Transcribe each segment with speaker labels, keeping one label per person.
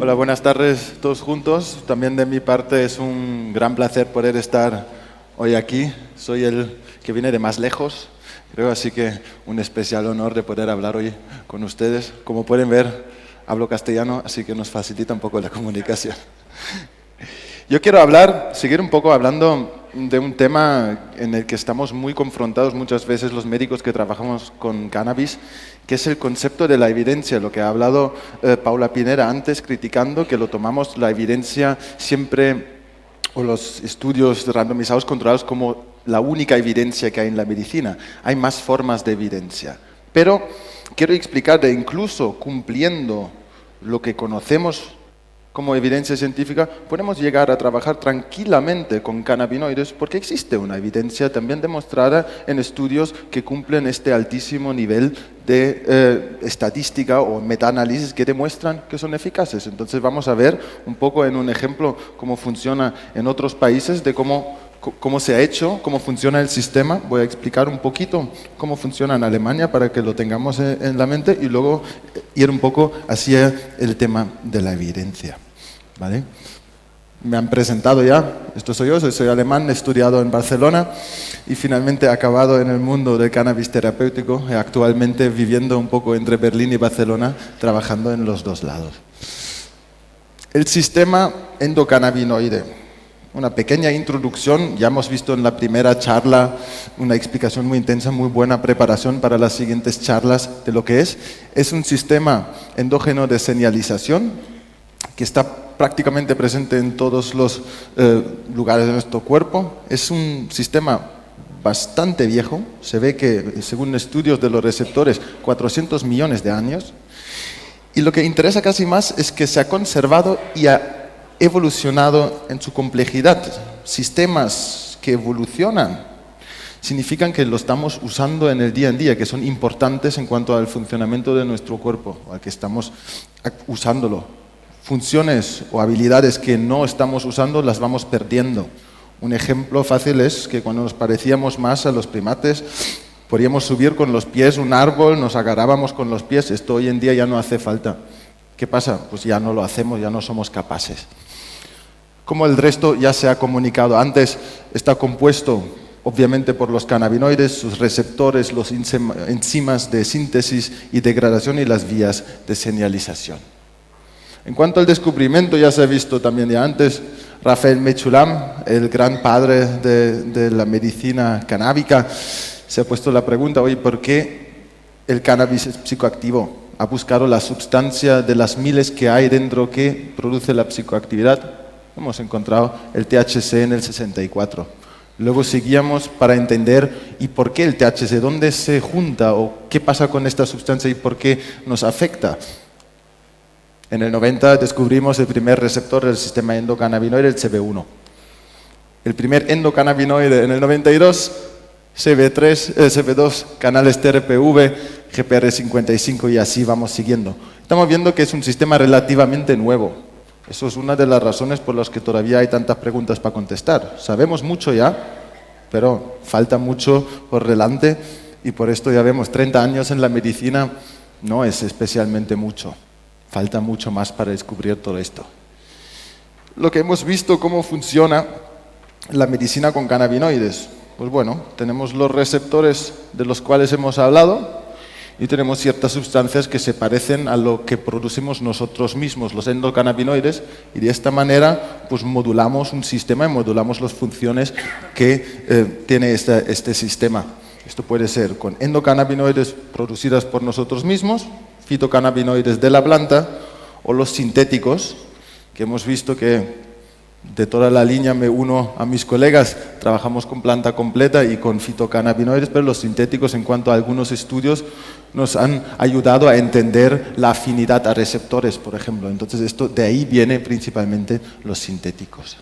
Speaker 1: Hola, buenas tardes todos juntos. También de mi parte es un gran placer poder estar hoy aquí. Soy el que viene de más lejos, creo, así que un especial honor de poder hablar hoy con ustedes. Como pueden ver, hablo castellano, así que nos facilita un poco la comunicación. Yo quiero seguir un poco hablando de un tema en el que estamos muy confrontados muchas veces los médicos que trabajamos con cannabis, que es el concepto de la evidencia, lo que ha hablado Paula Pinera antes, criticando que lo tomamos la evidencia siempre, o los estudios randomizados controlados, como la única evidencia que hay en la medicina. Hay más formas de evidencia. Pero quiero explicar que incluso cumpliendo lo que conocemos como evidencia científica, podemos llegar a trabajar tranquilamente con cannabinoides porque existe una evidencia también demostrada en estudios que cumplen este altísimo nivel de estadística o metaanálisis que demuestran que son eficaces. Entonces vamos a ver un poco en un ejemplo cómo funciona en otros países, de cómo se ha hecho, cómo funciona el sistema. Voy a explicar un poquito cómo funciona en Alemania para que lo tengamos en la mente y luego ir un poco hacia el tema de la evidencia. ¿Vale? Me han presentado ya, esto soy yo, soy alemán, he estudiado en Barcelona y finalmente he acabado en el mundo del cannabis terapéutico, actualmente viviendo un poco entre Berlín y Barcelona, trabajando en los dos lados. El sistema endocannabinoide. Una pequeña introducción, ya hemos visto en la primera charla una explicación muy intensa, muy buena preparación para las siguientes charlas de lo que es. Es un sistema endógeno de señalización que está prácticamente presente en todos los lugares de nuestro cuerpo. Es un sistema bastante viejo, se ve que según estudios de los receptores 400 millones de años, y lo que interesa casi más es que se ha conservado y ha evolucionado en su complejidad. Sistemas que evolucionan significan que lo estamos usando en el día a día, que son importantes en cuanto al funcionamiento de nuestro cuerpo, al que estamos usándolo. Funciones o habilidades que no estamos usando las vamos perdiendo. Un ejemplo fácil es que cuando nos parecíamos más a los primates, podíamos subir con los pies un árbol, nos agarrábamos con los pies. Esto hoy en día ya no hace falta. ¿Qué pasa? Pues ya no lo hacemos, ya no somos capaces. Como el resto ya se ha comunicado antes, está compuesto obviamente por los cannabinoides, sus receptores, los enzimas de síntesis y degradación y las vías de señalización. En cuanto al descubrimiento, ya se ha visto también ya antes, Raphael Mechoulam, el gran padre de la medicina canábica, se ha puesto la pregunta, oye, ¿por qué el cannabis es psicoactivo? Ha buscado la sustancia de las miles que hay dentro que produce la psicoactividad. Hemos encontrado el THC en el 64. Luego seguíamos para entender ¿y por qué el THC? ¿Dónde se junta? ¿O qué pasa con esta sustancia y por qué nos afecta? En el 90 descubrimos el primer receptor del sistema endocannabinoide, el CB1. El primer endocannabinoide en el 92, CB2, canales TRPV, GPR55 y así vamos siguiendo. Estamos viendo que es un sistema relativamente nuevo. Eso es una de las razones por las que todavía hay tantas preguntas para contestar. Sabemos mucho ya, pero falta mucho por delante y por esto ya vemos 30 años en la medicina no es especialmente mucho. Falta mucho más para descubrir todo esto. Lo que hemos visto cómo funciona la medicina con cannabinoides. Pues bueno, tenemos los receptores de los cuales hemos hablado y tenemos ciertas sustancias que se parecen a lo que producimos nosotros mismos, los endocannabinoides, y de esta manera pues modulamos un sistema y modulamos las funciones que tiene este sistema. Esto puede ser con endocannabinoides producidas por nosotros mismos, fitocannabinoides de la planta o los sintéticos, que hemos visto que de toda la línea me uno a mis colegas, trabajamos con planta completa y con fitocannabinoides, pero los sintéticos en cuanto a algunos estudios nos han ayudado a entender la afinidad a receptores, por ejemplo. Entonces de ahí vienen principalmente los sintéticos.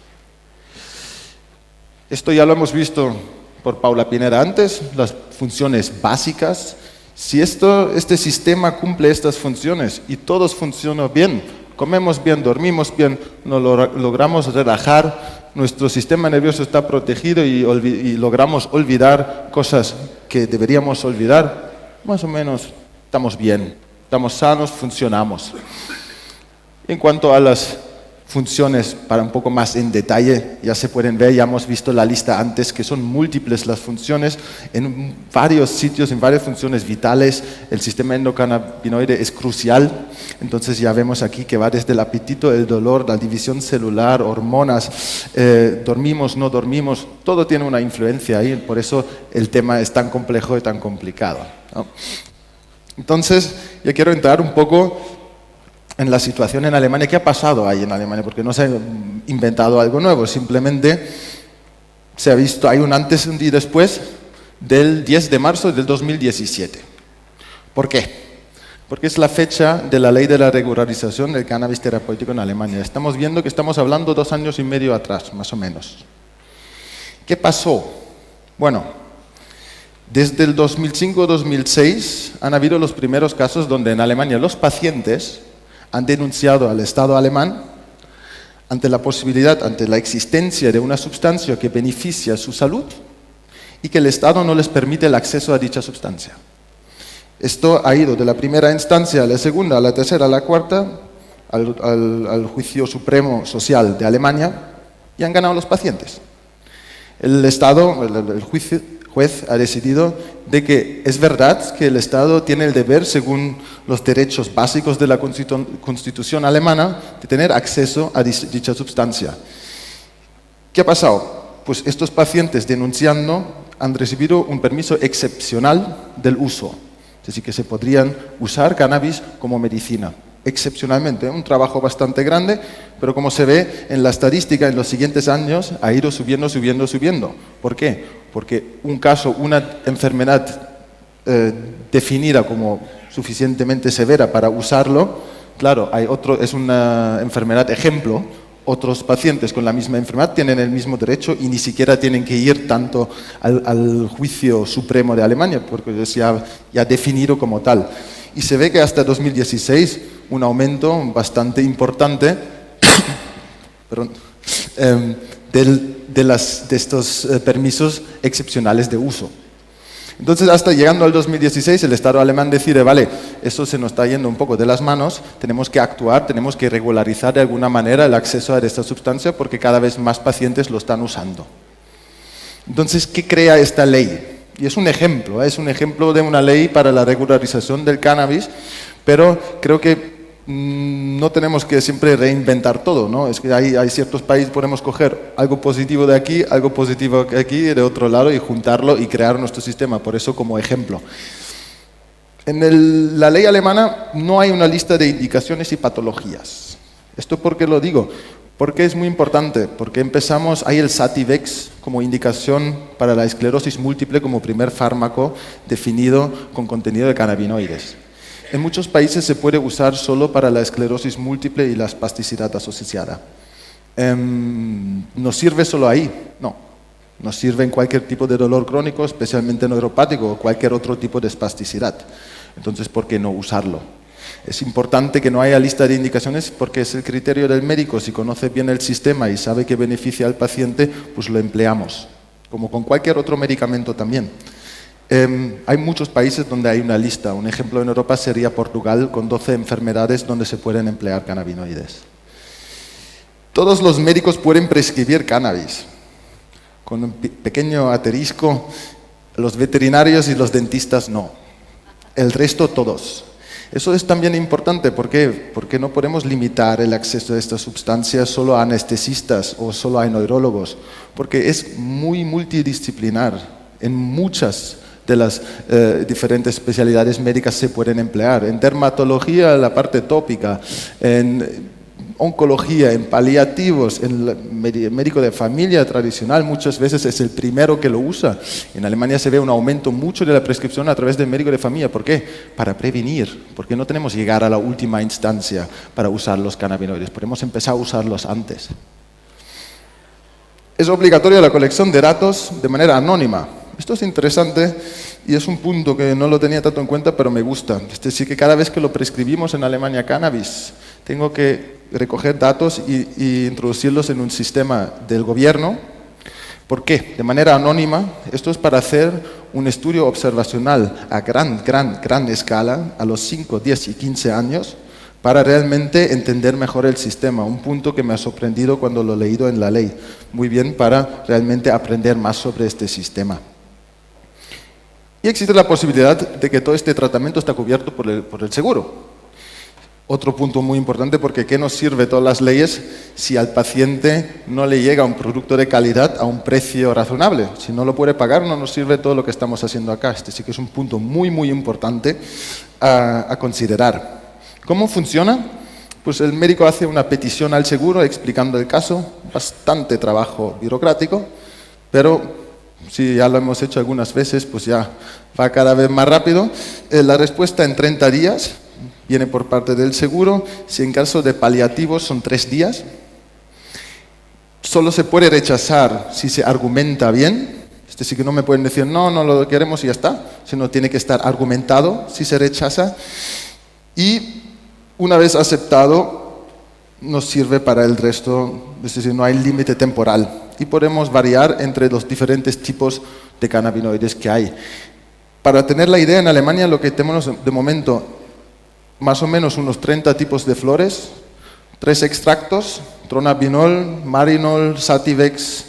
Speaker 1: Esto ya lo hemos visto por Paula Pinera antes, las funciones básicas. Si este sistema cumple estas funciones y todos funcionan bien, comemos bien, dormimos bien, nos logramos relajar, nuestro sistema nervioso está protegido y logramos olvidar cosas que deberíamos olvidar, más o menos estamos bien, estamos sanos, funcionamos. En cuanto a las funciones, para un poco más en detalle, ya se pueden ver, ya hemos visto la lista antes, que son múltiples las funciones en varios sitios, en varias funciones vitales. El sistema endocannabinoide es crucial, entonces ya vemos aquí que va desde el apetito, el dolor, la división celular, hormonas, dormimos, no dormimos, todo tiene una influencia ahí, por eso el tema es tan complejo y tan complicado, ¿no? Entonces, yo quiero entrar un poco en la situación en Alemania. ¿Qué ha pasado ahí en Alemania? Porque no se ha inventado algo nuevo, simplemente se ha visto, hay un antes y después del 10 de marzo del 2017. ¿Por qué? Porque es la fecha de la ley de la regularización del cannabis terapéutico en Alemania. Estamos viendo que estamos hablando 2 años y medio atrás, más o menos. ¿Qué pasó? Bueno, desde el 2005-2006 han habido los primeros casos donde en Alemania los pacientes han denunciado al Estado alemán ante la posibilidad, ante la existencia de una sustancia que beneficia su salud y que el Estado no les permite el acceso a dicha sustancia. Esto ha ido de la primera instancia a la segunda, a la tercera, a la cuarta, al juicio supremo social de Alemania, y han ganado los pacientes. El Estado, el juez ha decidido de que es verdad que el Estado tiene el deber, según los derechos básicos de la Constitución alemana, de tener acceso a dicha sustancia. ¿Qué ha pasado? Pues estos pacientes denunciando han recibido un permiso excepcional del uso, es decir, que se podrían usar cannabis como medicina. Excepcionalmente, un trabajo bastante grande, pero como se ve en la estadística, en los siguientes años ha ido subiendo, subiendo, subiendo. ¿Por qué? Porque un caso, una enfermedad definida como suficientemente severa para usarlo, claro, hay otro, es una enfermedad ejemplo, otros pacientes con la misma enfermedad tienen el mismo derecho y ni siquiera tienen que ir tanto al juicio supremo de Alemania, porque es ya definido como tal. Y se ve que hasta 2016 un aumento bastante importante perdón, de estos permisos excepcionales de uso. Entonces, hasta llegando al 2016, el Estado alemán decide, vale, esto se nos está yendo un poco de las manos, tenemos que actuar, tenemos que regularizar de alguna manera el acceso a esta sustancia porque cada vez más pacientes lo están usando. Entonces, ¿qué crea esta ley? Y es un ejemplo de una ley para la regularización del cannabis, pero creo que no tenemos que siempre reinventar todo, ¿no? Es que hay ciertos países, podemos coger algo positivo de aquí, algo positivo de aquí y de otro lado y juntarlo y crear nuestro sistema, por eso como ejemplo. En la ley alemana no hay una lista de indicaciones y patologías. ¿Esto por qué lo digo? Porque es muy importante, porque hay el Sativex como indicación para la esclerosis múltiple como primer fármaco definido con contenido de cannabinoides. En muchos países se puede usar solo para la esclerosis múltiple y la espasticidad asociada. ¿Nos sirve solo ahí? No. Nos sirve en cualquier tipo de dolor crónico, especialmente neuropático o cualquier otro tipo de espasticidad. Entonces, ¿por qué no usarlo? Es importante que no haya lista de indicaciones porque es el criterio del médico. Si conoce bien el sistema y sabe que beneficia al paciente, pues lo empleamos, como con cualquier otro medicamento también. Hay muchos países donde hay una lista. Un ejemplo en Europa sería Portugal, con 12 enfermedades donde se pueden emplear cannabinoides. Todos los médicos pueden prescribir cannabis. Con un pequeño asterisco, los veterinarios y los dentistas no. El resto todos. Eso es también importante, ¿por qué? Porque no podemos limitar el acceso a estas sustancias solo a anestesistas o solo a neurólogos, porque es muy multidisciplinar. En muchas de las diferentes especialidades médicas se pueden emplear. En dermatología, la parte tópica, en oncología, en paliativos, en el médico de familia tradicional muchas veces es el primero que lo usa. En Alemania se ve un aumento mucho de la prescripción a través del médico de familia. ¿Por qué? Para prevenir, porque no tenemos que llegar a la última instancia para usar los cannabinoides, podemos empezar a usarlos antes. Es obligatoria la colección de datos de manera anónima. Esto es interesante y es un punto que no lo tenía tanto en cuenta, pero me gusta. Es decir, que cada vez que lo prescribimos en Alemania cannabis, tengo que recoger datos y introducirlos en un sistema del gobierno. ¿Por qué? De manera anónima. Esto es para hacer un estudio observacional a gran escala, a los 5, 10 y 15 años, para realmente entender mejor el sistema. Un punto que me ha sorprendido cuando lo he leído en la ley. Muy bien para realmente aprender más sobre este sistema. Y existe la posibilidad de que todo este tratamiento está cubierto por el seguro. Otro punto muy importante, porque ¿qué nos sirve todas las leyes si al paciente no le llega un producto de calidad a un precio razonable? Si no lo puede pagar, no nos sirve todo lo que estamos haciendo acá. Este sí que es un punto muy, muy importante a considerar. ¿Cómo funciona? Pues el médico hace una petición al seguro explicando el caso, bastante trabajo burocrático, pero si ya lo hemos hecho algunas veces, pues ya va cada vez más rápido. La respuesta en 30 días viene por parte del seguro. Si en caso de paliativos son 3 días. Solo se puede rechazar si se argumenta bien. Es decir, que no me pueden decir no, no lo queremos y ya está, sino tiene que estar argumentado si se rechaza. Y una vez aceptado, nos sirve para el resto, es decir, no hay límite temporal. Y podemos variar entre los diferentes tipos de cannabinoides que hay. Para tener la idea, en Alemania lo que tenemos de momento, más o menos unos 30 tipos de flores, 3 extractos, Dronabinol, Marinol, Sativex,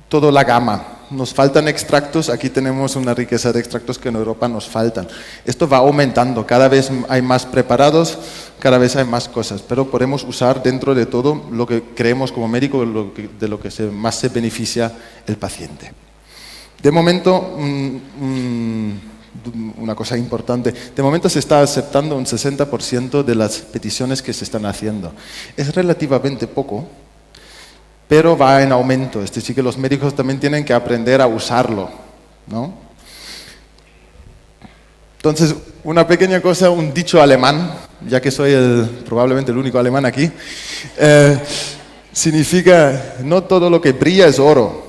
Speaker 1: toda la gama. Nos faltan extractos, aquí tenemos una riqueza de extractos que en Europa nos faltan. Esto va aumentando, cada vez hay más preparados, cada vez hay más cosas, pero podemos usar dentro de todo lo que creemos como médico, de lo que más se beneficia el paciente. De momento, una cosa importante, de momento se está aceptando un 60% de las peticiones que se están haciendo. Es relativamente poco, pero va en aumento. Es decir, que los médicos también tienen que aprender a usarlo, ¿no? Entonces, una pequeña cosa, un dicho alemán, ya que soy probablemente el único alemán aquí, significa, no todo lo que brilla es oro.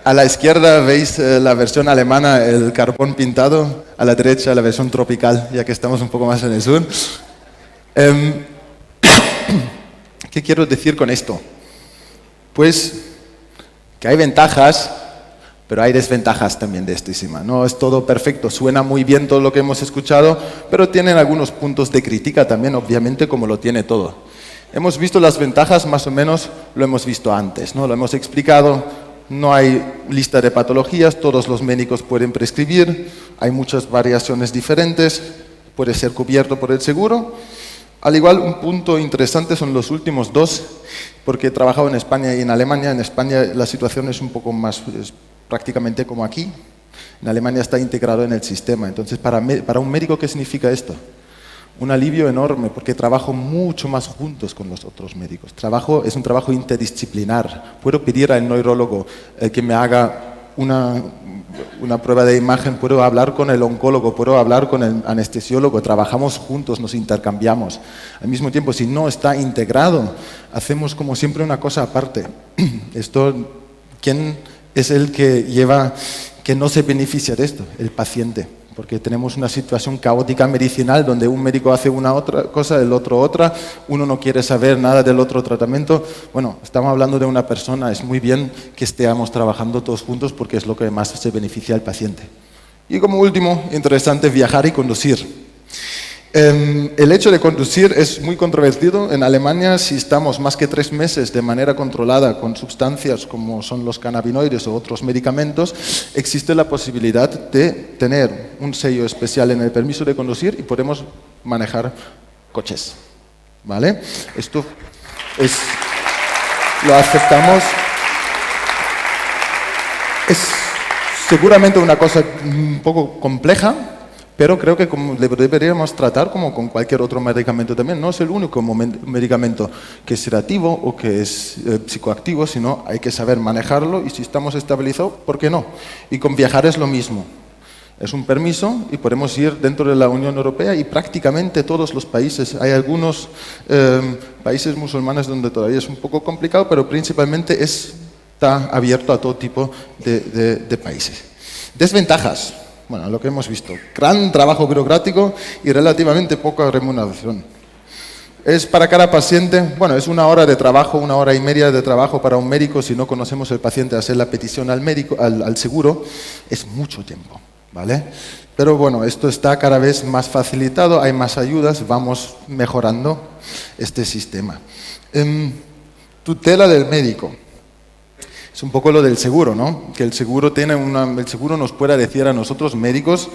Speaker 1: A la izquierda veis la versión alemana, el carbón pintado, a la derecha la versión tropical, ya que estamos un poco más en el sur. ¿Qué quiero decir con esto? Pues que hay ventajas, pero hay desventajas también de este sistema. No es todo perfecto, suena muy bien todo lo que hemos escuchado, pero tienen algunos puntos de crítica también, obviamente, como lo tiene todo. Hemos visto las ventajas, más o menos lo hemos visto antes, ¿no? Lo hemos explicado, no hay lista de patologías, todos los médicos pueden prescribir, hay muchas variaciones diferentes, puede ser cubierto por el seguro. Al igual, un punto interesante son los últimos 2, porque he trabajado en España y en Alemania. En España la situación es un poco más, es prácticamente como aquí. En Alemania está integrado en el sistema. Entonces, para un médico, ¿qué significa esto? Un alivio enorme, porque trabajo mucho más juntos con los otros médicos. Es un trabajo interdisciplinar. Puedo pedir al neurólogo que me haga una prueba de imagen, puedo hablar con el oncólogo, puedo hablar con el anestesiólogo, trabajamos juntos, nos intercambiamos. Al mismo tiempo, si no está integrado, hacemos como siempre una cosa aparte. ¿Quién es el que no se beneficia de esto? El paciente. Porque tenemos una situación caótica medicinal donde un médico hace una otra cosa, el otro otra, uno no quiere saber nada del otro tratamiento. Bueno, estamos hablando de una persona, es muy bien que estemos trabajando todos juntos porque es lo que más se beneficia al paciente. Y como último, interesante, viajar y conducir. El hecho de conducir es muy controvertido. En Alemania, si estamos más que 3 meses de manera controlada con sustancias como son los cannabinoides o otros medicamentos, existe la posibilidad de tener un sello especial en el permiso de conducir y podemos manejar coches. ¿Vale? Esto lo aceptamos. Es seguramente una cosa un poco compleja, pero creo que deberíamos tratar como con cualquier otro medicamento también. No es el único medicamento que es sedativo o que es psicoactivo, sino hay que saber manejarlo y si estamos estabilizados, ¿por qué no? Y con viajar es lo mismo. Es un permiso y podemos ir dentro de la Unión Europea y prácticamente todos los países. Hay algunos países musulmanes donde todavía es un poco complicado, pero principalmente está abierto a todo tipo de países. Desventajas. Bueno, lo que hemos visto, gran trabajo burocrático y relativamente poca remuneración. Es para cada paciente, bueno, es 1 hora de trabajo, 1 hora y media de trabajo para un médico. Si no conocemos el paciente, hacer la petición al médico, al seguro, es mucho tiempo. ¿vale? Pero bueno, esto está cada vez más facilitado, hay más ayudas, vamos mejorando este sistema. Tutela del médico. Es un poco lo del seguro, ¿no? Que el seguro nos pueda decir a nosotros médicos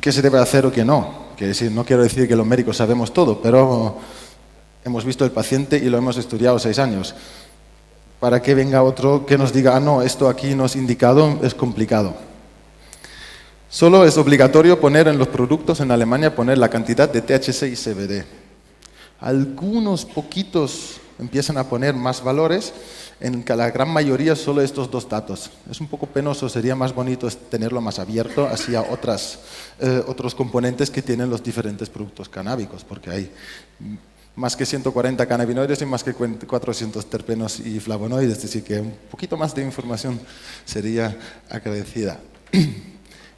Speaker 1: qué se debe hacer o qué no. Que decir, no quiero decir que los médicos sabemos todo, pero hemos visto el paciente y lo hemos estudiado 6 años. Para que venga otro que nos diga, no, esto aquí no es indicado, es complicado. Solo es obligatorio poner en los productos en Alemania, poner la cantidad de THC y CBD. Algunos poquitos empiezan a poner más valores, en la gran mayoría solo estos 2 datos. Es un poco penoso, sería más bonito tenerlo más abierto hacia otros componentes que tienen los diferentes productos canábicos, porque hay más que 140 cannabinoides y más que 400 terpenos y flavonoides, así que un poquito más de información sería agradecida.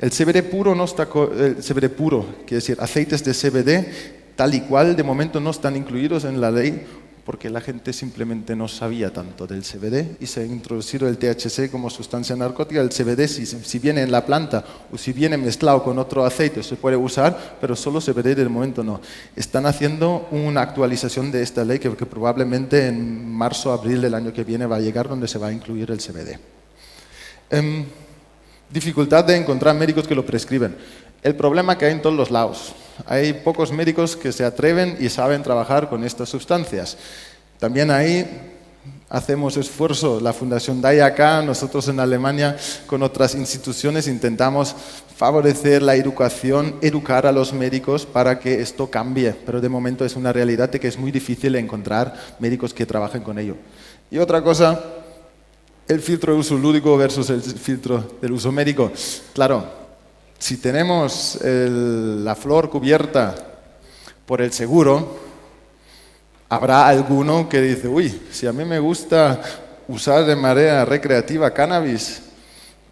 Speaker 1: El CBD puro no está, el CBD puro, quiere decir aceites de CBD tal y cual, de momento no están incluidos en la ley porque la gente simplemente no sabía tanto del CBD y se ha introducido el THC como sustancia narcótica. El CBD, si viene en la planta o si viene mezclado con otro aceite, se puede usar, pero solo CBD de momento no. Están haciendo una actualización de esta ley que probablemente en marzo o abril del año que viene va a llegar, donde se va a incluir el CBD. Dificultad de encontrar médicos que lo prescriben. El problema que hay en todos los lados. Hay pocos médicos que se atreven y saben trabajar con estas sustancias. También ahí hacemos esfuerzo. La Fundación DAI acá, nosotros en Alemania, con otras instituciones, intentamos favorecer la educación, educar a los médicos para que esto cambie. Pero de momento es una realidad de que es muy difícil encontrar médicos que trabajen con ello. Y otra cosa, el filtro de uso lúdico versus el filtro del uso médico. Claro, si tenemos la flor cubierta por el seguro, habrá alguno que dice, uy, si a mí me gusta usar de manera recreativa cannabis,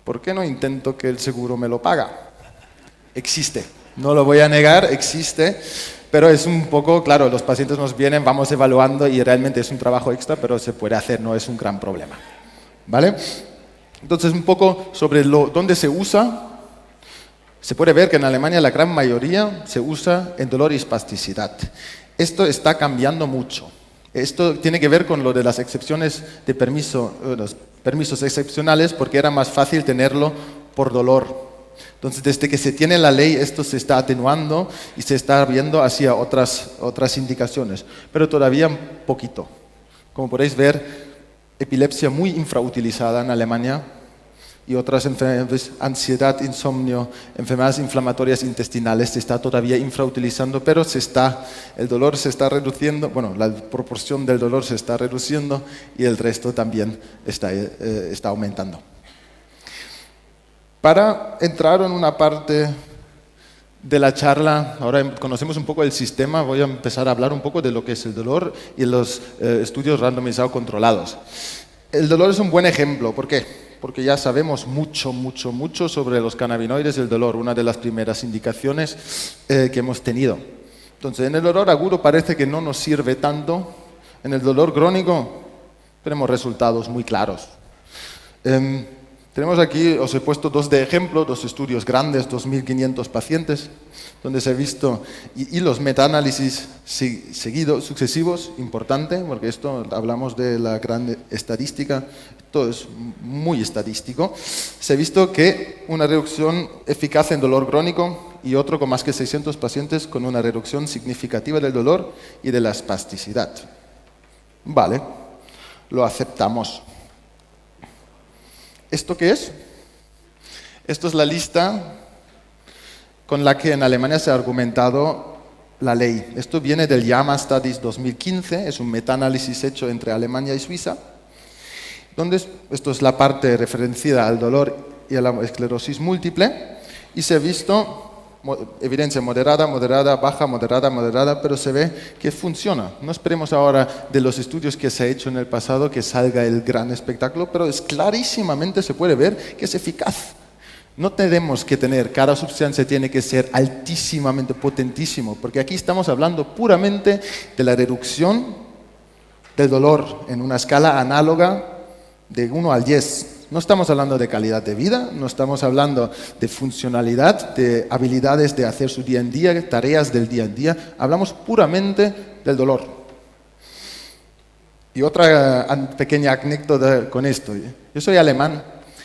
Speaker 1: ¿por qué no intento que el seguro me lo paga? Existe, no lo voy a negar, existe, pero es un poco, claro, los pacientes nos vienen, vamos evaluando y realmente es un trabajo extra, pero se puede hacer, no es un gran problema. ¿Vale? Entonces, un poco sobre dónde se usa. Se puede ver que en Alemania la gran mayoría se usa en dolor y espasticidad. Esto está cambiando mucho. Esto tiene que ver con lo de las excepciones de los permisos excepcionales, porque era más fácil tenerlo por dolor. Entonces, desde que se tiene la ley, esto se está atenuando y se está viendo hacia otras indicaciones, pero todavía un poquito. Como podéis ver, epilepsia muy infrautilizada en Alemania y otras enfermedades, ansiedad, insomnio, enfermedades inflamatorias intestinales se está todavía infrautilizando, pero el dolor se está reduciendo, bueno, la proporción del dolor se está reduciendo y el resto también está aumentando. Para entrar en una parte de la charla, ahora conocemos un poco el sistema, voy a empezar a hablar un poco de lo que es el dolor y los estudios randomizados controlados. El dolor es un buen ejemplo, ¿por qué? Porque ya sabemos mucho sobre los cannabinoides del dolor, una de las primeras indicaciones que hemos tenido. Entonces, en el dolor agudo parece que no nos sirve tanto, en el dolor crónico tenemos resultados muy claros. Tenemos aquí, os he puesto 2 de ejemplo, 2 estudios grandes, 2.500 pacientes, donde se ha visto, y los metaanálisis sucesivos, importante, porque esto hablamos de la gran estadística, todo es muy estadístico. Se ha visto que una reducción eficaz en dolor crónico y otro con más que 600 pacientes con una reducción significativa del dolor y de la espasticidad. Vale, lo aceptamos. ¿Esto qué es? Esto es la lista con la que en Alemania se ha argumentado la ley. Esto viene del JAMA Studies 2015, es un metaanálisis hecho entre Alemania y Suiza, donde esto es la parte referenciada al dolor y a la esclerosis múltiple, y se ha visto evidencia moderada, baja, moderada, pero se ve que funciona. No esperemos ahora de los estudios que se ha hecho en el pasado que salga el gran espectáculo, pero clarísimamente se puede ver que es eficaz. No tenemos que tener, cada sustancia tiene que ser altísimamente potentísimo, porque aquí estamos hablando puramente de la reducción del dolor en una escala análoga de 1 al 10. No estamos hablando de calidad de vida, no estamos hablando de funcionalidad, de habilidades de hacer su día en día, tareas del día en día. Hablamos puramente del dolor. Y otra pequeña anécdota con esto. Yo soy alemán,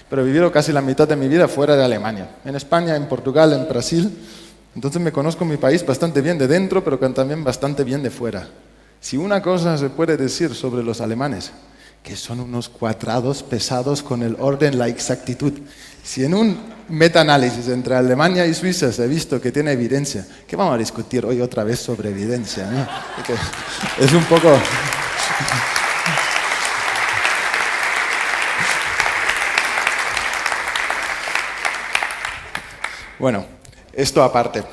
Speaker 1: pero he vivido casi la mitad de mi vida fuera de Alemania. En España, en Portugal, en Brasil. Entonces me conozco mi país bastante bien de dentro, pero también bastante bien de fuera. Si una cosa se puede decir sobre los alemanes, que son unos cuadrados pesados con el orden, la exactitud. Si en un metaanálisis entre Alemania y Suiza se ha visto que tiene evidencia, ¿qué vamos a discutir hoy otra vez sobre evidencia, ¿no? Es un poco... Bueno, esto aparte.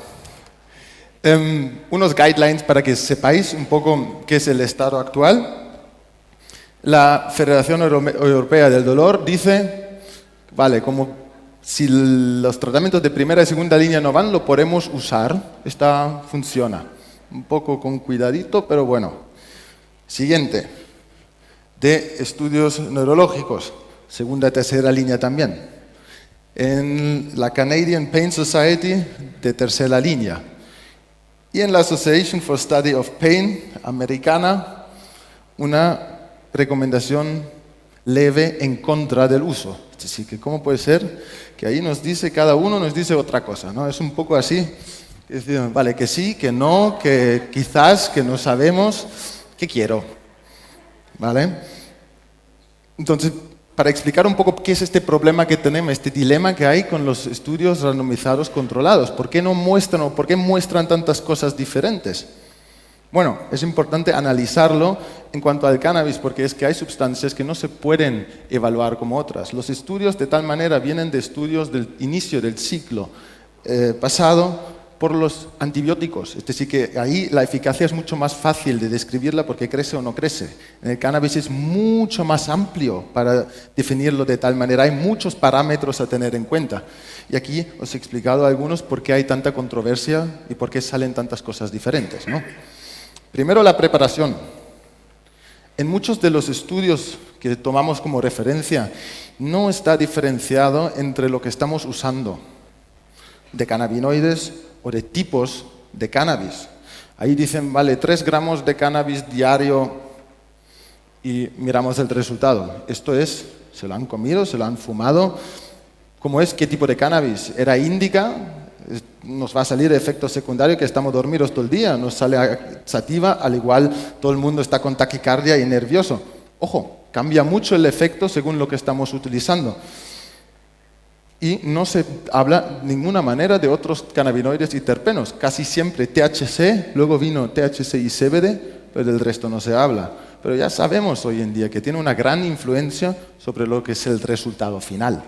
Speaker 1: Unos guidelines para que sepáis un poco qué es el estado actual. La Federación Europea del Dolor dice, vale, como si los tratamientos de primera y segunda línea no van, lo podemos usar. Esta funciona. Un poco con cuidadito, pero bueno. Siguiente. De estudios neurológicos. Segunda y tercera línea también. En la Canadian Pain Society de tercera línea y en la Association for Study of Pain americana una recomendación leve en contra del uso. Es decir, que cómo puede ser que ahí nos dice, cada uno nos dice otra cosa, ¿no? Es un poco así, es decir, vale, que sí, que no, que quizás, que no sabemos, que quiero, ¿vale? Entonces, para explicar un poco qué es este problema que tenemos, este dilema que hay con los estudios randomizados controlados. ¿Por qué no muestran o por qué muestran tantas cosas diferentes? Bueno, es importante analizarlo en cuanto al cannabis, porque es que hay sustancias que no se pueden evaluar como otras. Los estudios de tal manera vienen de estudios del inicio del ciclo pasado por los antibióticos. Es decir, que ahí la eficacia es mucho más fácil de describirla porque crece o no crece. En el cannabis es mucho más amplio para definirlo de tal manera. Hay muchos parámetros a tener en cuenta. Y aquí os he explicado algunos por qué hay tanta controversia y por qué salen tantas cosas diferentes, ¿no? Primero, la preparación. En muchos de los estudios que tomamos como referencia, no está diferenciado entre lo que estamos usando de cannabinoides o de tipos de cannabis. Ahí dicen, vale, 3 gramos de cannabis diario y miramos el resultado. Esto es, se lo han comido, se lo han fumado. ¿Cómo es? ¿Qué tipo de cannabis? ¿Era índica? Nos va a salir efecto secundario que estamos dormidos todo el día. Nos sale sativa, al igual todo el mundo está con taquicardia y nervioso. Ojo, cambia mucho el efecto según lo que estamos utilizando. Y no se habla de ninguna manera de otros cannabinoides y terpenos. Casi siempre THC, luego vino THC y CBD, pero del resto no se habla. Pero ya sabemos hoy en día que tiene una gran influencia sobre lo que es el resultado final.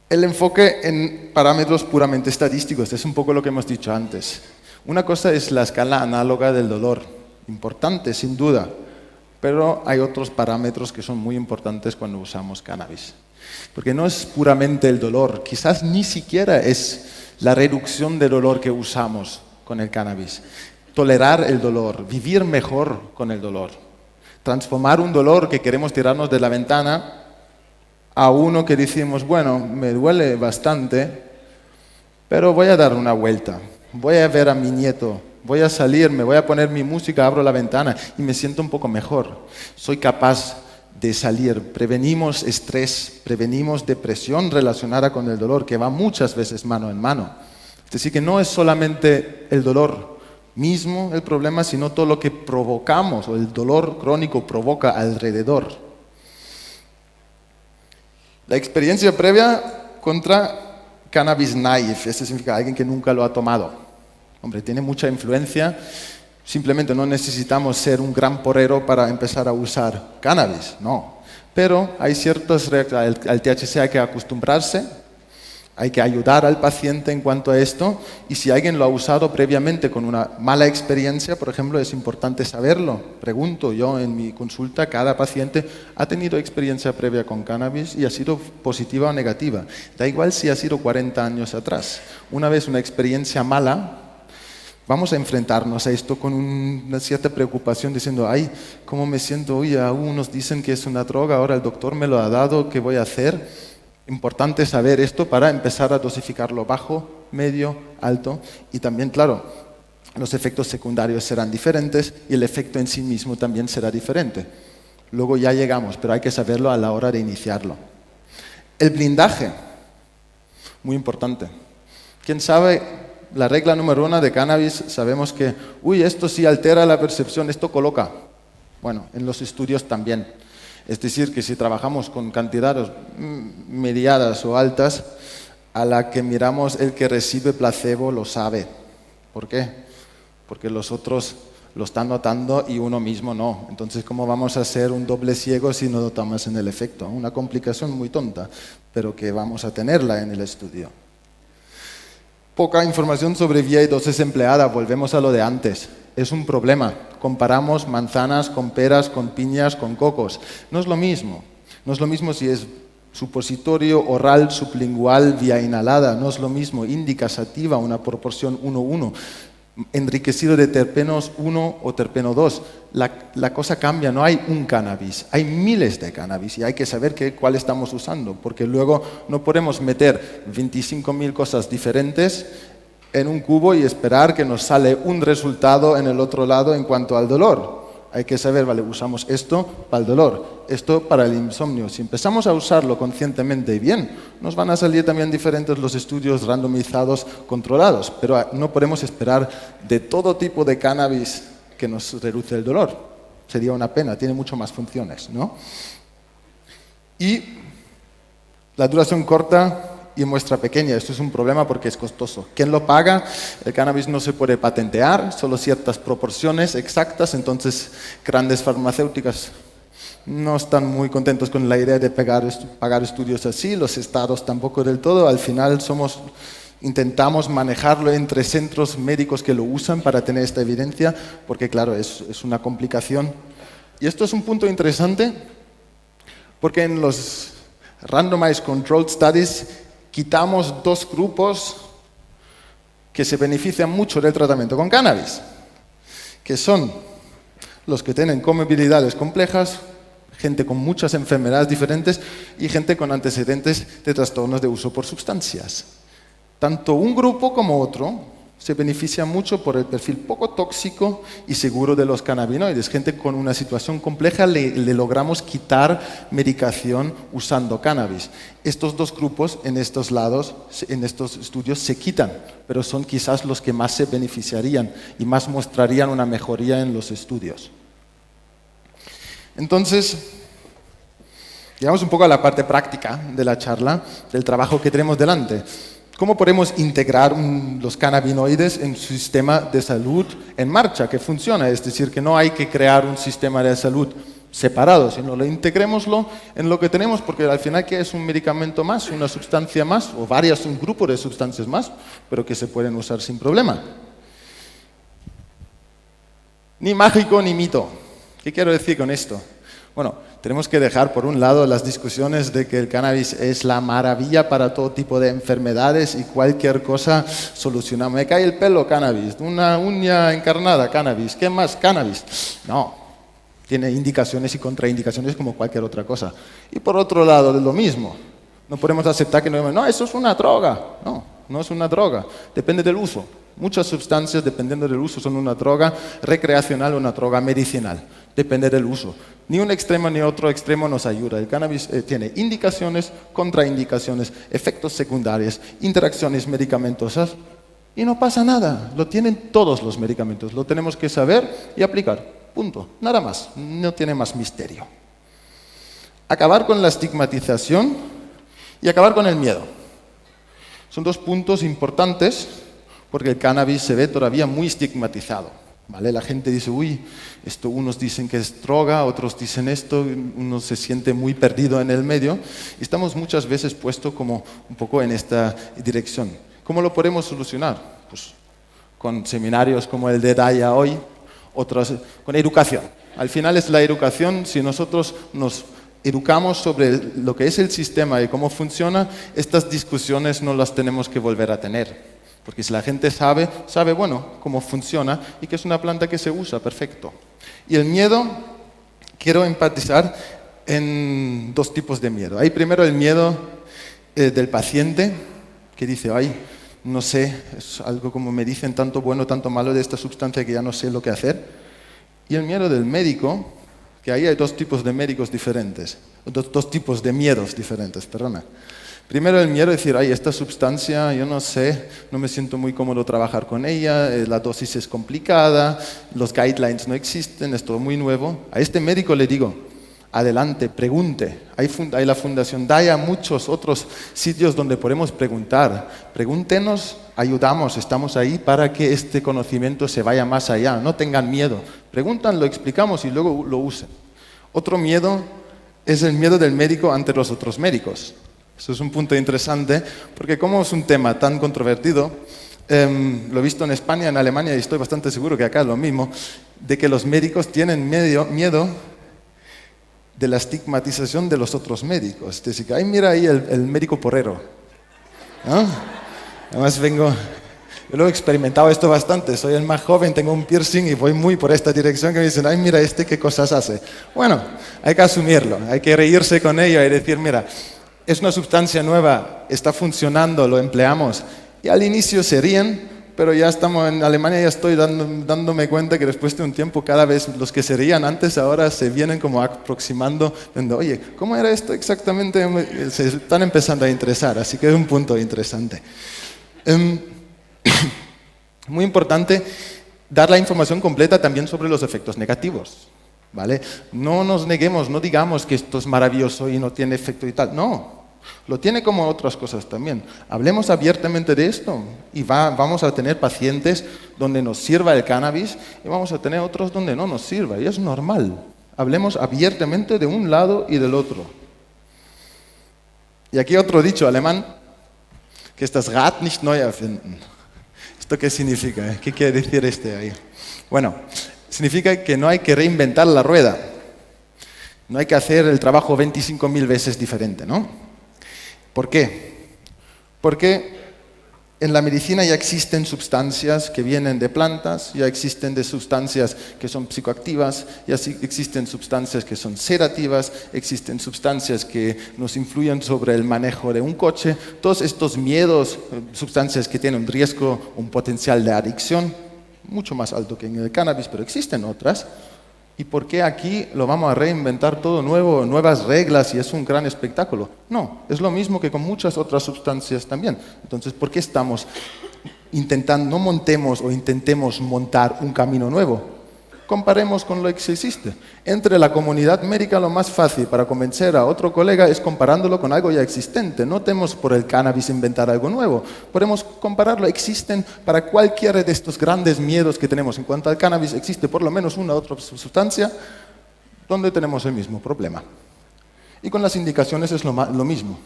Speaker 1: El enfoque en parámetros puramente estadísticos, es un poco lo que hemos dicho antes. Una cosa es la escala análoga del dolor, importante sin duda, pero hay otros parámetros que son muy importantes cuando usamos cannabis. Porque no es puramente el dolor, quizás ni siquiera es la reducción de dolor que usamos con el cannabis. Tolerar el dolor, vivir mejor con el dolor. Transformar un dolor que queremos tirarnos de la ventana a uno que decimos, bueno, me duele bastante, pero voy a dar una vuelta, voy a ver a mi nieto, voy a salir, me voy a poner mi música, abro la ventana y me siento un poco mejor. Soy capaz de salir. Prevenimos estrés, prevenimos depresión relacionada con el dolor, que va muchas veces mano en mano. Es decir, que no es solamente el dolor mismo el problema, sino todo lo que provocamos o el dolor crónico provoca alrededor. La experiencia previa contra cannabis naive, eso significa alguien que nunca lo ha tomado. Hombre, tiene mucha influencia. Simplemente no necesitamos ser un gran porrero para empezar a usar cannabis, no. Pero hay ciertas reacciones, al THC hay que acostumbrarse, hay que ayudar al paciente en cuanto a esto, y si alguien lo ha usado previamente con una mala experiencia, por ejemplo, es importante saberlo. Pregunto yo en mi consulta, cada paciente ha tenido experiencia previa con cannabis y ha sido positiva o negativa. Da igual si ha sido 40 años atrás. Una vez una experiencia mala, Vamos a enfrentarnos a esto con una cierta preocupación diciendo, ay, ¿cómo me siento hoy? Unos dicen que es una droga, ahora el doctor me lo ha dado, ¿qué voy a hacer? Importante saber esto para empezar a dosificarlo bajo, medio, alto y también, claro, los efectos secundarios serán diferentes y el efecto en sí mismo también será diferente. Luego ya llegamos, pero hay que saberlo a la hora de iniciarlo. El blindaje, muy importante. ¿Quién sabe? La regla número 1 de cannabis, sabemos que, esto sí altera la percepción, esto coloca. Bueno, en los estudios también. Es decir, que si trabajamos con cantidades mediadas o altas, a la que miramos el que recibe placebo lo sabe. ¿Por qué? Porque los otros lo están notando y uno mismo no. Entonces, ¿cómo vamos a ser un doble ciego si no notamos en el efecto? Una complicación muy tonta, pero que vamos a tenerla en el estudio. Poca información sobre vía y dosis empleada, volvemos a lo de antes. Es un problema. Comparamos manzanas con peras, con piñas, con cocos. No es lo mismo. No es lo mismo si es supositorio, oral, sublingual, vía inhalada. No es lo mismo. Índica, sativa, una proporción 1:1. Enriquecido de terpenos 1 o terpeno 2. La cosa cambia, no hay un cannabis, hay miles de cannabis y hay que saber cuál estamos usando, porque luego no podemos meter 25.000 cosas diferentes en un cubo y esperar que nos sale un resultado en el otro lado en cuanto al dolor. Hay que saber, vale, usamos esto para el dolor, esto para el insomnio. Si empezamos a usarlo conscientemente y bien, nos van a salir también diferentes los estudios randomizados controlados, pero no podemos esperar de todo tipo de cannabis que nos reduce el dolor. Sería una pena, tiene mucho más funciones, ¿no? Y la duración corta y muestra pequeña. Esto es un problema porque es costoso. ¿Quién lo paga? El cannabis no se puede patentear, solo ciertas proporciones exactas, entonces grandes farmacéuticas no están muy contentos con la idea de pagar estudios así, los estados tampoco del todo. Al final intentamos manejarlo entre centros médicos que lo usan para tener esta evidencia, porque claro, es una complicación. Y esto es un punto interesante, porque en los Randomized Controlled Studies quitamos dos grupos que se benefician mucho del tratamiento con cannabis, que son los que tienen comorbilidades complejas, gente con muchas enfermedades diferentes y gente con antecedentes de trastornos de uso por sustancias. Tanto un grupo como otro se beneficia mucho por el perfil poco tóxico y seguro de los cannabinoides. Gente con una situación compleja le logramos quitar medicación usando cannabis. Estos dos grupos en estos lados, en estos estudios, se quitan, pero son quizás los que más se beneficiarían y más mostrarían una mejoría en los estudios. Entonces, llegamos un poco a la parte práctica de la charla, del trabajo que tenemos delante. ¿Cómo podemos integrar los cannabinoides en su sistema de salud en marcha, que funciona? Es decir, que no hay que crear un sistema de salud separado, sino integrémoslo en lo que tenemos, porque al final, ¿qué es un medicamento más, una sustancia más, o un grupo de sustancias más, pero que se pueden usar sin problema? Ni mágico ni mito. ¿Qué quiero decir con esto? Bueno, tenemos que dejar por un lado las discusiones de que el cannabis es la maravilla para todo tipo de enfermedades y cualquier cosa soluciona. Me cae el pelo, cannabis. Una uña encarnada, cannabis. ¿Qué más? Cannabis. No, tiene indicaciones y contraindicaciones como cualquier otra cosa. Y por otro lado, lo mismo. No podemos aceptar que no, eso es una droga. No, no es una droga. Depende del uso. Muchas sustancias, dependiendo del uso, son una droga recreacional o una droga medicinal. Depende del uso. Ni un extremo ni otro extremo nos ayuda. El cannabis tiene indicaciones, contraindicaciones, efectos secundarios, interacciones medicamentosas y no pasa nada. Lo tienen todos los medicamentos. Lo tenemos que saber y aplicar. Punto. Nada más. No tiene más misterio. Acabar con la estigmatización y acabar con el miedo. Son dos puntos importantes porque el cannabis se ve todavía muy estigmatizado. ¿Vale? La gente dice, esto unos dicen que es droga, otros dicen esto, uno se siente muy perdido en el medio. Y estamos muchas veces puestos como un poco en esta dirección. ¿Cómo lo podemos solucionar? Pues con seminarios como el de Daya hoy, otros con educación. Al final es la educación. Si nosotros nos educamos sobre lo que es el sistema y cómo funciona, estas discusiones no las tenemos que volver a tener. Porque si la gente sabe, bueno, cómo funciona y que es una planta que se usa, perfecto. Y el miedo, quiero enfatizar en dos tipos de miedo. Hay primero el miedo del paciente, que dice, ay, no sé, es algo como me dicen tanto bueno, tanto malo de esta sustancia que ya no sé lo que hacer. Y el miedo del médico, que ahí hay dos tipos de médicos diferentes, dos tipos de miedos diferentes, perdona. Primero el miedo de decir, ay, esta sustancia, yo no sé, no me siento muy cómodo trabajar con ella, la dosis es complicada, los guidelines no existen, es todo muy nuevo. A este médico le digo, adelante, pregunte. Hay la Fundación Daya, muchos otros sitios donde podemos preguntar. Pregúntenos, ayudamos, estamos ahí para que este conocimiento se vaya más allá. No tengan miedo. Preguntan, lo explicamos y luego lo usen. Otro miedo es el miedo del médico ante los otros médicos. Eso es un punto interesante, porque como es un tema tan controvertido, lo he visto en España, en Alemania, y estoy bastante seguro que acá es lo mismo, de que los médicos tienen miedo de la estigmatización de los otros médicos. Es decir, que, ay, mira ahí el médico porrero, ¿no? Además yo lo he experimentado esto bastante, soy el más joven, tengo un piercing y voy muy por esta dirección que me dicen, ay, mira qué cosas hace. Bueno, hay que asumirlo, hay que reírse con ello y decir, mira, es una sustancia nueva, está funcionando, lo empleamos. Y al inicio se ríen, pero ya estamos en Alemania, ya estoy dándome cuenta que después de un tiempo cada vez los que se rían antes ahora se vienen como aproximando, diciendo, oye, ¿cómo era esto exactamente? Se están empezando a interesar, así que es un punto interesante. Muy importante dar la información completa también sobre los efectos negativos, ¿vale? No nos neguemos, no digamos que esto es maravilloso y no tiene efecto y tal, no. Lo tiene como otras cosas también. Hablemos abiertamente de esto y vamos a tener pacientes donde nos sirva el cannabis y vamos a tener otros donde no nos sirva. Y es normal. Hablemos abiertamente de un lado y del otro. Y aquí otro dicho alemán, que es das Rad nicht neu erfinden. ¿Esto qué significa? ¿Qué quiere decir ahí? Bueno, significa que no hay que reinventar la rueda. No hay que hacer el trabajo 25.000 veces diferente, ¿no? ¿Por qué? Porque en la medicina ya existen sustancias que vienen de plantas, ya existen de sustancias que son psicoactivas, ya existen sustancias que son sedativas, existen sustancias que nos influyen sobre el manejo de un coche. Todos estos miedos, sustancias que tienen un riesgo, un potencial de adicción, mucho más alto que en el cannabis, pero existen otras. ¿Y por qué aquí lo vamos a reinventar todo nuevo, nuevas reglas y es un gran espectáculo? No, es lo mismo que con muchas otras sustancias también. Entonces, ¿por qué estamos intentando, no montemos o intentemos montar un camino nuevo? Comparemos con lo que existe. Entre la comunidad médica lo más fácil para convencer a otro colega es comparándolo con algo ya existente. No tenemos por el cannabis inventar algo nuevo. Podemos compararlo. Existen para cualquiera de estos grandes miedos que tenemos en cuanto al cannabis, existe por lo menos una u otra sustancia donde tenemos el mismo problema. Y con las indicaciones es lo mismo.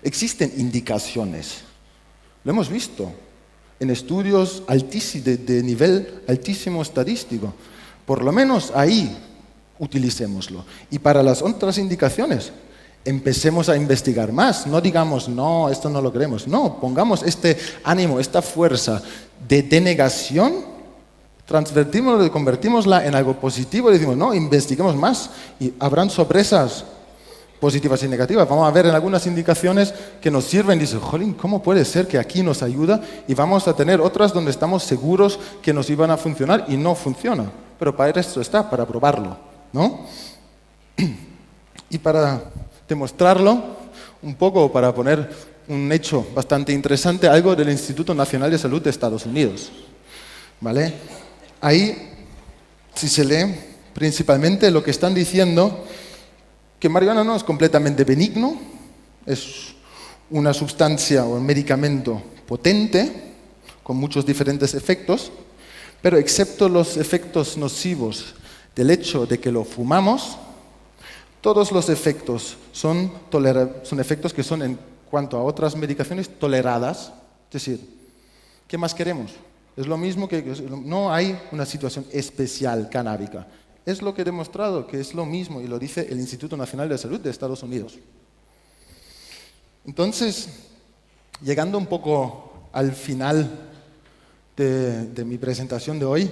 Speaker 1: Existen indicaciones. Lo hemos visto en estudios de nivel altísimo estadístico. Por lo menos ahí utilicémoslo. Y para las otras indicaciones, empecemos a investigar más. No digamos, no, esto no lo queremos. No, pongamos este ánimo, esta fuerza de denegación, convertimosla en algo positivo y decimos, no, investiguemos más y habrán sorpresas positivas y negativas. Vamos a ver en algunas indicaciones que nos sirven. Dice, jolín, ¿cómo puede ser que aquí nos ayuda? Y vamos a tener otras donde estamos seguros que nos iban a funcionar y no funciona. Pero para esto está, para probarlo, ¿no? Y para demostrarlo un poco, para poner un hecho bastante interesante, algo del Instituto Nacional de Salud de Estados Unidos, ¿vale? Ahí, si se lee, principalmente lo que están diciendo que marihuana no es completamente benigno, es una sustancia o un medicamento potente, con muchos diferentes efectos, pero excepto los efectos nocivos del hecho de que lo fumamos, todos los efectos son efectos que son, en cuanto a otras medicaciones, toleradas. Es decir, ¿qué más queremos? Es lo mismo que no hay una situación especial canábica. Es lo que he demostrado, que es lo mismo, y lo dice el Instituto Nacional de Salud de Estados Unidos. Entonces, llegando un poco al final de mi presentación de hoy.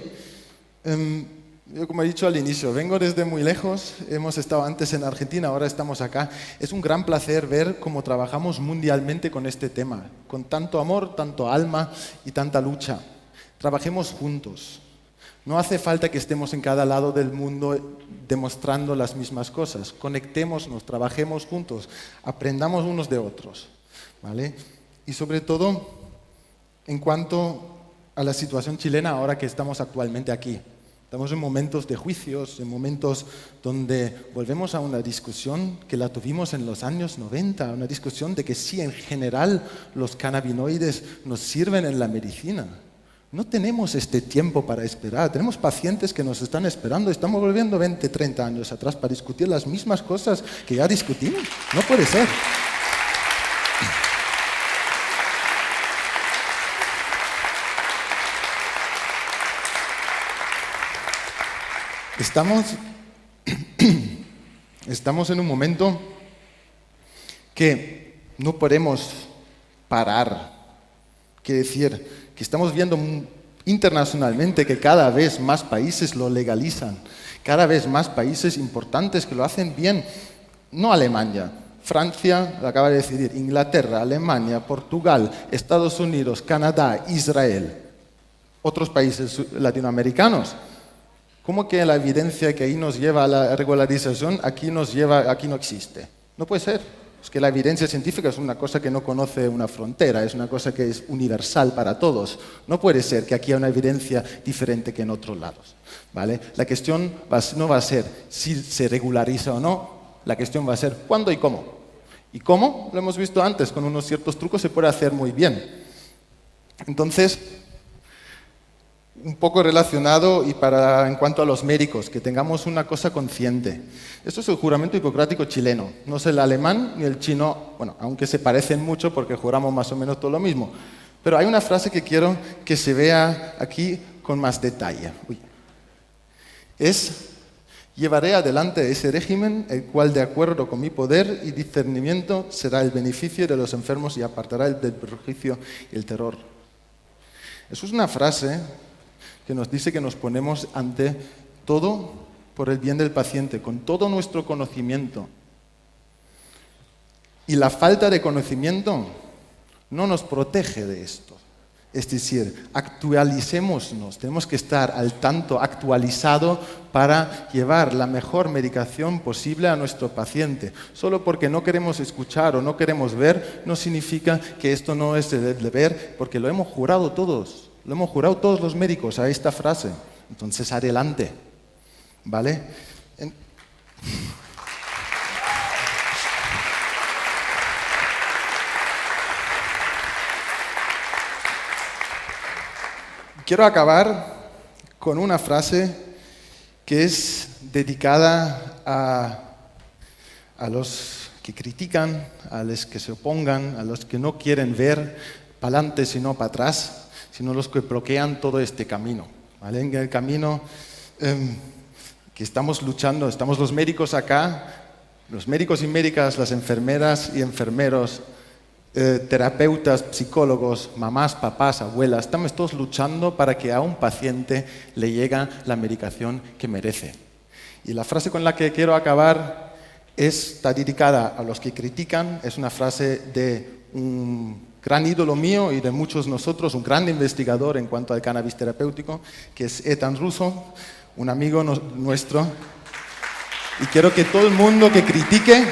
Speaker 1: Yo, como he dicho al inicio, vengo desde muy lejos, hemos estado antes en Argentina, ahora estamos acá. Es un gran placer ver cómo trabajamos mundialmente con este tema, con tanto amor, tanto alma y tanta lucha. Trabajemos juntos. No hace falta que estemos en cada lado del mundo demostrando las mismas cosas. Conectémonos, trabajemos juntos, aprendamos unos de otros, ¿vale? Y sobre todo, en cuanto a la situación chilena ahora que estamos actualmente aquí. Estamos en momentos de juicios, en momentos donde volvemos a una discusión que la tuvimos en los años 90, una discusión de que sí, en general, los cannabinoides nos sirven en la medicina. No tenemos este tiempo para esperar, tenemos pacientes que nos están esperando, estamos volviendo 20, 30 años atrás para discutir las mismas cosas que ya discutimos. No puede ser. Estamos en un momento que no podemos parar. Quiere decir que estamos viendo internacionalmente que cada vez más países lo legalizan, cada vez más países importantes que lo hacen bien. No Alemania, Francia lo acaba de decidir, Inglaterra, Alemania, Portugal, Estados Unidos, Canadá, Israel, otros países latinoamericanos. ¿Cómo que la evidencia que ahí nos lleva a la regularización, aquí no existe? No puede ser. Es que la evidencia científica es una cosa que no conoce una frontera, es una cosa que es universal para todos. No puede ser que aquí haya una evidencia diferente que en otros lados, ¿vale? La cuestión no va a ser si se regulariza o no, la cuestión va a ser cuándo y cómo. Y cómo, lo hemos visto antes, con unos ciertos trucos se puede hacer muy bien. Entonces, un poco relacionado y en cuanto a los médicos, que tengamos una cosa consciente. Esto es el juramento hipocrático chileno, no es el alemán ni el chino, bueno, aunque se parecen mucho porque juramos más o menos todo lo mismo. Pero hay una frase que quiero que se vea aquí con más detalle. Llevaré adelante ese régimen, el cual de acuerdo con mi poder y discernimiento será el beneficio de los enfermos y apartará el del perjuicio y el terror. Eso es una frase que nos dice que nos ponemos ante todo por el bien del paciente, con todo nuestro conocimiento. Y la falta de conocimiento no nos protege de esto. Es decir, actualicémonos, tenemos que estar al tanto, actualizado para llevar la mejor medicación posible a nuestro paciente. Solo porque no queremos escuchar o no queremos ver, no significa que esto no es el deber, porque lo hemos jurado todos. Lo hemos jurado todos los médicos a esta frase. Entonces, adelante. ¿Vale? Quiero acabar con una frase que es dedicada a los que critican, a los que se opongan, a los que no quieren ver para adelante sino para atrás, sino los que bloquean todo este camino, ¿vale? En el camino que estamos luchando, estamos los médicos acá, los médicos y médicas, las enfermeras y enfermeros, terapeutas, psicólogos, mamás, papás, abuelas, estamos todos luchando para que a un paciente le llegue la medicación que merece. Y la frase con la que quiero acabar está dedicada a los que critican, es una frase de un gran ídolo mío y de muchos nosotros, un gran investigador en cuanto al cannabis terapéutico, que es Ethan Russo, un amigo nuestro. Y quiero que todo el mundo que critique,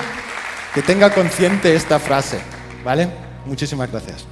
Speaker 1: que tenga consciente esta frase, ¿vale? Muchísimas gracias.